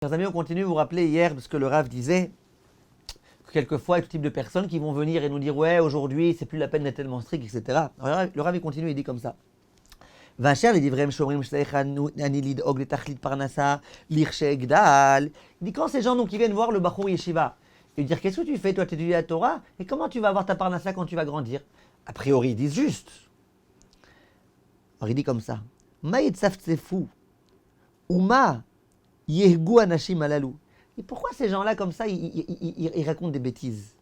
Chers amis, on continue, vous vous rappelez hier de ce que le Rav disait, que quelquefois il y a tout type de personnes qui vont venir et nous dire ouais aujourd'hui c'est plus la peine d'être tellement strict, etc. Alors, le Rav il continue, il dit comme ça. Vacher les divrem shomrim shleich ani lidog le tachlit parnasa lirche gdal. Il dit quand ces gens donc ils viennent voir le Bachur Yeshiva, ils dire qu'est-ce que tu fais toi, tu étudies la Torah et comment tu vas avoir ta parnasa quand tu vas grandir? A priori ils disent juste. Alors il dit comme ça. Ma yitzaftsefou uma Yehgu anashim alalou. Et pourquoi ces gens-là, comme ça, ils racontent des bêtises?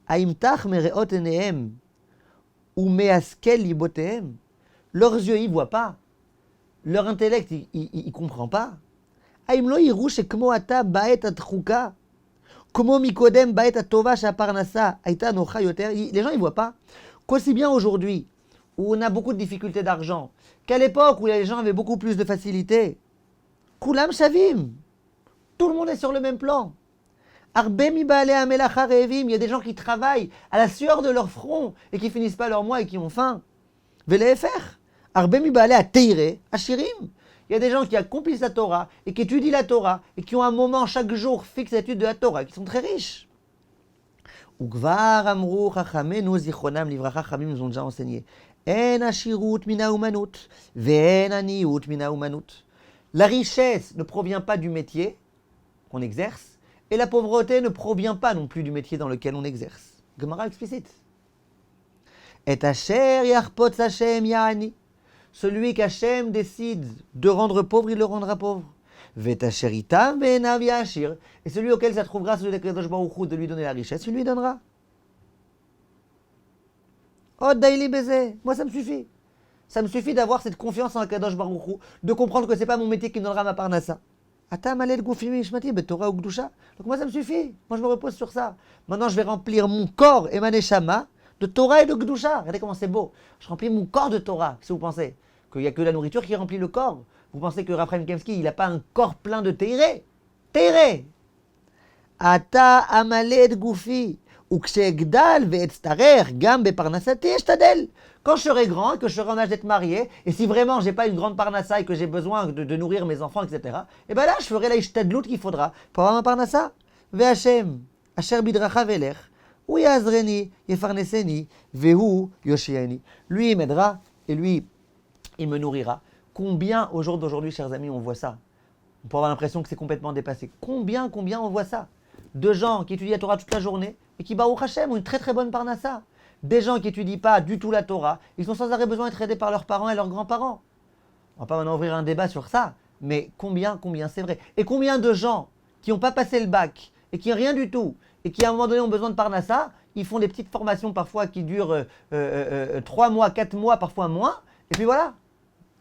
Aimtach mereot enehem ou measkel libotehem. Leurs yeux, ils ne voient pas. Leur intellect, il ne comprend pas. Aimlo yirush ekmo ata baet atchuka. Komo mikodem baet atova shaparnasa. Aita nocha yoter. Les gens, ils ne voient pas. Qu'aussi bien aujourd'hui, où on a beaucoup de difficultés d'argent, qu'à l'époque où les gens avaient beaucoup plus de facilité, Kulam Shavim. Tout le monde est sur le même plan. Arbemi Baale Amelacha Revim. Il y a des gens qui travaillent à la sueur de leur front et qui finissent pas leur mois et qui ont faim. Velefer. Arbemi Baale Ateire Ashirim. Il y a des gens qui accomplissent la Torah et qui étudient la Torah et qui ont un moment chaque jour fixe d'étude de la Torah, qui sont très riches. Ugvar Amru Chachamenu Zichronam Livracha Chachamim nous ont déjà enseigné. En Ashirut Mina Umanut. Ven Aniut Mina Umanut. La richesse ne provient pas du métier qu'on exerce, et la pauvreté ne provient pas non plus du métier dans lequel on exerce. Gemara explicite. Et Asher yarpot Hashem yaani. Celui qu'Hachem décide de rendre pauvre, il le rendra pauvre. Vet Asher itam ve'enav yashir. Et celui auquel ça trouvera, celui d'Akadosh Baruch Hu, de lui donner la richesse, il lui donnera. Od daili beze. Moi ça me suffit. Ça me suffit d'avoir cette confiance en Akadosh Baruch Hu, de comprendre que ce n'est pas mon métier qui me donnera ma parnassa. Atam alel gufimi ishmati betorah ugdusha. Donc moi ça me suffit. Moi je me repose sur ça. Maintenant je vais remplir mon corps et ma neshama de Torah et de gdusha. Regardez comment c'est beau. Je remplis mon corps de Torah. Qu'est-ce que vous pensez? Qu'il n'y a que la nourriture qui remplit le corps? Vous pensez que Raphaël Kemski, il n'a pas un corps plein de teiré? Teiré. Ata amaled gufi. Quand je serai grand et que je serai en âge d'être marié, et si vraiment j'ai pas une grande parnassa et que j'ai besoin de nourrir mes enfants, etc., et bien là, je ferai la ishtadlout qu'il faudra pour avoir ma parnassa. Ve'Hashem, asher bidracha velech, ou yazreni, yefarneseni, vehu yoshieni. Lui, il m'aidera et lui, il me nourrira. Combien, au jour d'aujourd'hui, chers amis, on voit ça? On peut avoir l'impression que c'est complètement dépassé. Combien on voit ça? De gens qui étudient la Torah toute la journée et qui, Baruch Hashem, ont une très très bonne parnassa. Des gens qui n'étudient pas du tout la Torah, ils ont sans arrêt besoin d'être aidés par leurs parents et leurs grands-parents. On va pas maintenant ouvrir un débat sur ça, mais combien c'est vrai. Et combien de gens qui n'ont pas passé le bac et qui n'ont rien du tout, et qui à un moment donné ont besoin de parnassa, ils font des petites formations parfois qui durent 3 mois, 4 mois, parfois moins, et puis voilà.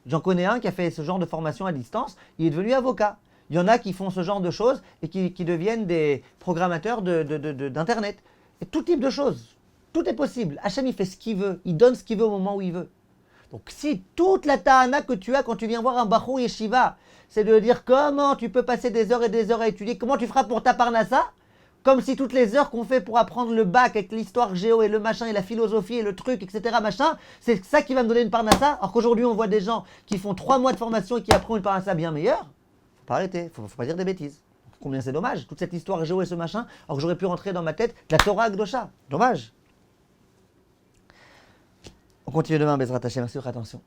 J'en connais un qui a fait ce genre de formation à distance, il est devenu avocat. Il y en a qui font ce genre de choses et qui deviennent des programmateurs d'Internet. Et tout type de choses. Tout est possible. Hachem, il fait ce qu'il veut. Il donne ce qu'il veut au moment où il veut. Donc si toute la ta'ana que tu as quand tu viens voir un Bachur Yeshiva, c'est de dire comment tu peux passer des heures et des heures à étudier, comment tu feras pour ta parnassa, comme si toutes les heures qu'on fait pour apprendre le bac avec l'histoire géo et le machin et la philosophie et le truc, etc. machin, c'est ça qui va me donner une parnassa. Alors qu'aujourd'hui, on voit des gens qui font 3 mois de formation et qui apprennent une parnassa bien meilleure. Faut pas arrêter, faut pas dire des bêtises. Combien c'est dommage, toute cette histoire géo et ce machin, alors que j'aurais pu rentrer dans ma tête la Torah Akdosha. Dommage. On continue demain, Bezrat Hashem. Merci de votre attention.